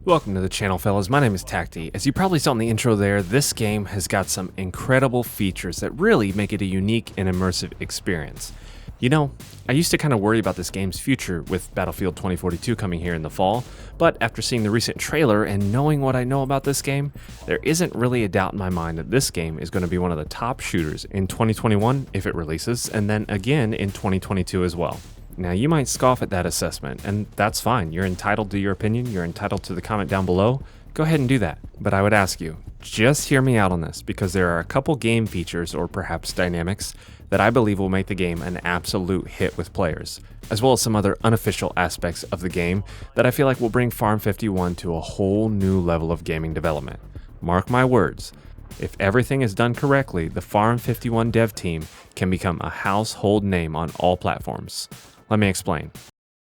Welcome to the channel, fellas. My name is Tacti. As you probably saw in the intro there, this game has got some incredible features that really make it a unique and immersive experience. You know, I used to kind of worry about this game's future with Battlefield 2042 coming here in the fall, but after seeing the recent trailer and knowing what I know about this game, there isn't really a doubt in my mind that this game is going to be one of the top shooters in 2021 if it releases, and then again in 2022 as well. Now, you might scoff at that assessment, and that's fine. You're entitled to your opinion. You're entitled to the comment down below. Go ahead and do that. But I would ask you, just hear me out on this, because there are a couple game features, or perhaps dynamics, that I believe will make the game an absolute hit with players, as well as some other unofficial aspects of the game that I feel like will bring Farm 51 to a whole new level of gaming development. Mark my words. If everything is done correctly, the Farm 51 dev team can become a household name on all platforms. Let me explain.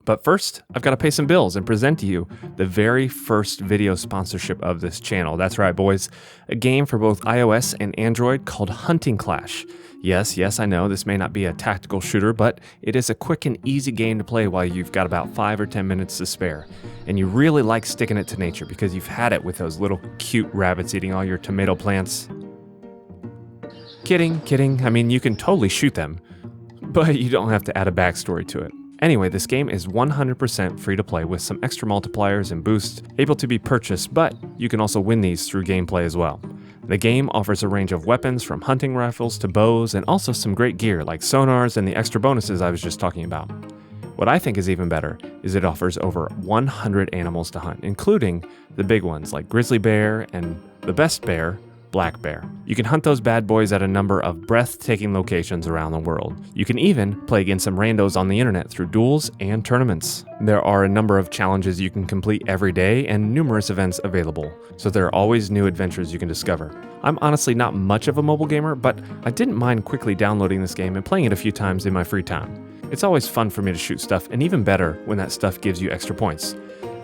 But first, I've got to pay some bills and present to you the very first video sponsorship of this channel. That's right, boys. A game for both iOS and Android called Hunting Clash. Yes, I know this may not be a tactical shooter, but it is a quick and easy game to play while you've got about 5 or 10 minutes to spare. And you really like sticking it to nature because you've had it with those little cute rabbits eating all your tomato plants. Kidding. I mean, you can totally shoot them, but you don't have to add a backstory to it. Anyway, this game is 100% free to play with some extra multipliers and boosts able to be purchased, but you can also win these through gameplay as well. The game offers a range of weapons from hunting rifles to bows, and also some great gear like sonars and the extra bonuses I was just talking about. What I think is even better is it offers over 100 animals to hunt, including the big ones like grizzly bear and the best bear, black bear. You can hunt those bad boys at a number of breathtaking locations around the world. You can even play against some randos on the internet through duels and tournaments. There are a number of challenges you can complete every day and numerous events available, so there are always new adventures you can discover. I'm honestly not much of a mobile gamer, but I didn't mind quickly downloading this game and playing it a few times in my free time. It's always fun for me to shoot stuff, and even better when that stuff gives you extra points.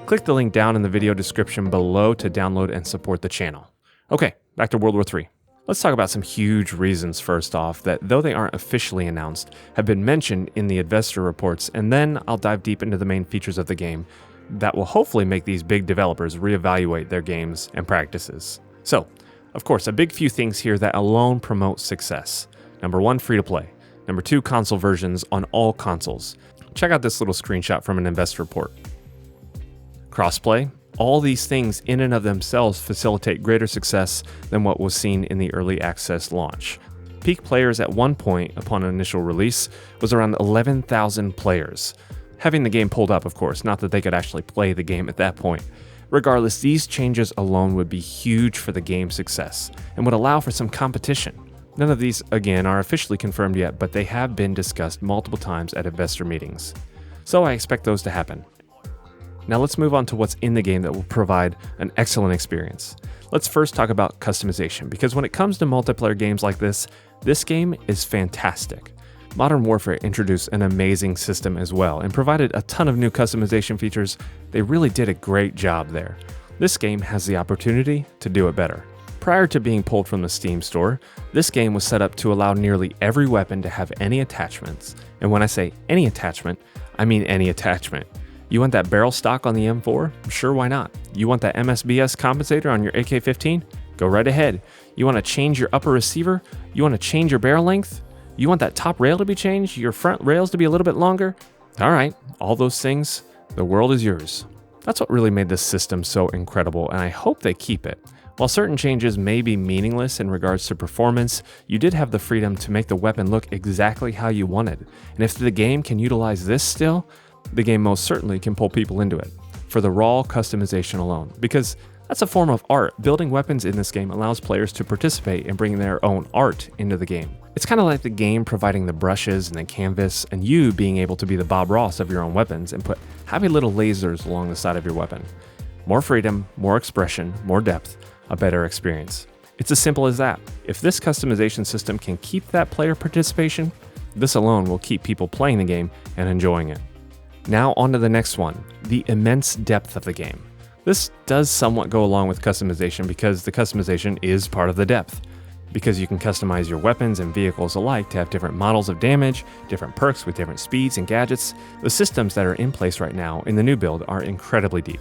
Click the link down in the video description below to download and support the channel. Okay, back to World War III. Let's talk about some huge reasons first off that, though they aren't officially announced, have been mentioned in the investor reports, and then I'll dive deep into the main features of the game that will hopefully make these big developers reevaluate their games and practices. So, of course, a big few things here that alone promote success. Number 1, free to play. Number 2, console versions on all consoles. Check out this little screenshot from an investor report. Crossplay. All these things in and of themselves facilitate greater success than what was seen in the early access launch. Peak players at one point upon initial release was around 11,000 players. Having the game pulled up, of course, not that they could actually play the game at that point. Regardless, these changes alone would be huge for the game's success and would allow for some competition. None of these, again, are officially confirmed yet, but they have been discussed multiple times at investor meetings. So I expect those to happen. Now let's move on to what's in the game that will provide an excellent experience. Let's first talk about customization, because when it comes to multiplayer games like this game is fantastic. Modern Warfare introduced an amazing system as well and provided a ton of new customization features. They really did a great job there. This game has the opportunity to do it better. Prior to being pulled from the Steam store, this game was set up to allow nearly every weapon to have any attachments. And when I say any attachment, I mean any attachment. You want that barrel stock on the M4? Sure, why not? You want that MSBS compensator on your AK-15? Go right ahead. You want to change your upper receiver? You want to change your barrel length? You want that top rail to be changed? Your front rails to be a little bit longer? All right, all those things, the world is yours. That's what really made this system so incredible, and I hope they keep it. While certain changes may be meaningless in regards to performance, you did have the freedom to make the weapon look exactly how you wanted. And if the game can utilize this still, the game most certainly can pull people into it for the raw customization alone, because that's a form of art. Building weapons in this game allows players to participate in bringing their own art into the game. It's kind of like the game providing the brushes and the canvas, and you being able to be the Bob Ross of your own weapons and put happy little lasers along the side of your weapon. More freedom, more expression, more depth, a better experience. It's as simple as that. If this customization system can keep that player participation, this alone will keep people playing the game and enjoying it. Now on to the next one, the immense depth of the game. This does somewhat go along with customization because the customization is part of the depth. Because you can customize your weapons and vehicles alike to have different models of damage, different perks with different speeds and gadgets, the systems that are in place right now in the new build are incredibly deep.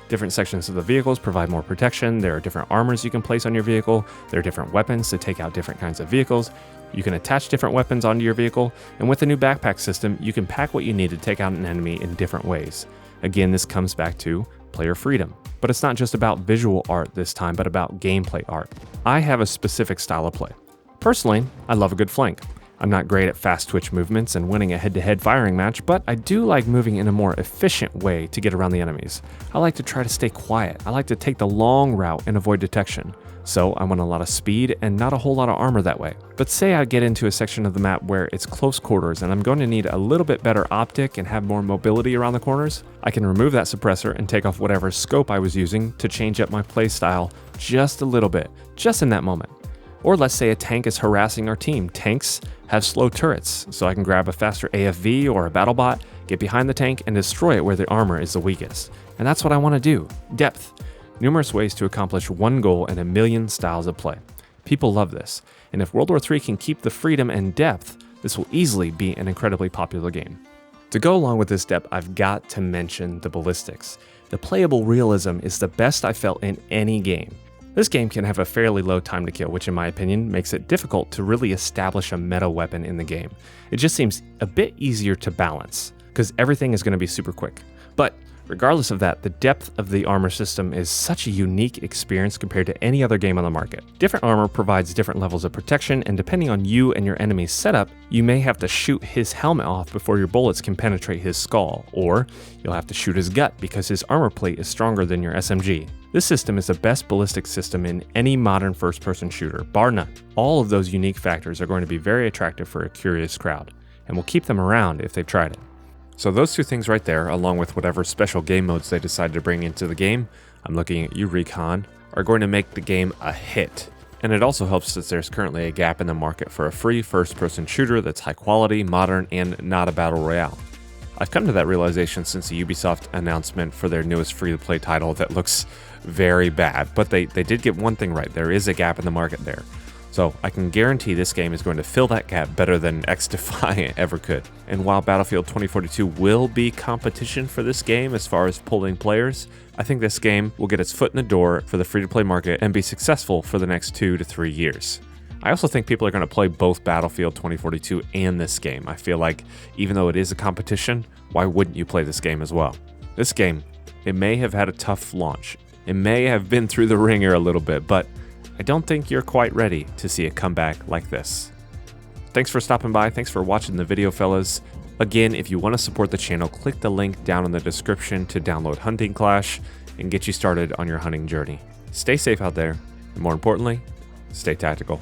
Different sections of the vehicles provide more protection. There are different armors you can place on your vehicle. There are different weapons to take out different kinds of vehicles. You can attach different weapons onto your vehicle, and with the new backpack system, you can pack what you need to take out an enemy in different ways. Again, this comes back to player freedom. But it's not just about visual art this time, but about gameplay art. I have a specific style of play. Personally, I love a good flank. I'm not great at fast twitch movements and winning a head-to-head firing match, but I do like moving in a more efficient way to get around the enemies. I like to try to stay quiet. I like to take the long route and avoid detection. So I want a lot of speed and not a whole lot of armor that way. But say I get into a section of the map where it's close quarters and I'm going to need a little bit better optic and have more mobility around the corners, I can remove that suppressor and take off whatever scope I was using to change up my playstyle just a little bit, just in that moment. Or let's say a tank is harassing our team. Tanks have slow turrets, so I can grab a faster AFV or a battlebot, get behind the tank, and destroy it where the armor is the weakest. And that's what I want to do. Depth. Numerous ways to accomplish one goal in a million styles of play. People love this, and if World War III can keep the freedom and depth, this will easily be an incredibly popular game. To go along with this depth, I've got to mention the ballistics. The playable realism is the best I felt in any game. This game can have a fairly low time to kill, which in my opinion makes it difficult to really establish a meta weapon in the game. It just seems a bit easier to balance, because everything is going to be super quick. But regardless of that, the depth of the armor system is such a unique experience compared to any other game on the market. Different armor provides different levels of protection, and depending on you and your enemy's setup, you may have to shoot his helmet off before your bullets can penetrate his skull, or you'll have to shoot his gut because his armor plate is stronger than your SMG. This system is the best ballistic system in any modern first-person shooter, bar none. All of those unique factors are going to be very attractive for a curious crowd, and will keep them around if they've tried it. So those two things right there, along with whatever special game modes they decide to bring into the game, I'm looking at you, Recon, are going to make the game a hit. And it also helps that there's currently a gap in the market for a free first-person shooter that's high quality, modern, and not a battle royale. I've come to that realization since the Ubisoft announcement for their newest free-to-play title that looks very bad, but they did get one thing right. There is a gap in the market there. So I can guarantee this game is going to fill that gap better than X-Defiant ever could. And while Battlefield 2042 will be competition for this game as far as pulling players, I think this game will get its foot in the door for the free-to-play market and be successful for the next 2 to 3 years. I also think people are going to play both Battlefield 2042 and this game. I feel like even though it is a competition, why wouldn't you play this game as well? This game, it may have had a tough launch. It may have been through the ringer a little bit, but I don't think you're quite ready to see a comeback like this. Thanks for stopping by. Thanks for watching the video, fellas. Again, if you want to support the channel, click the link down in the description to download Hunting Clash and get you started on your hunting journey. Stay safe out there, and more importantly, stay tactical.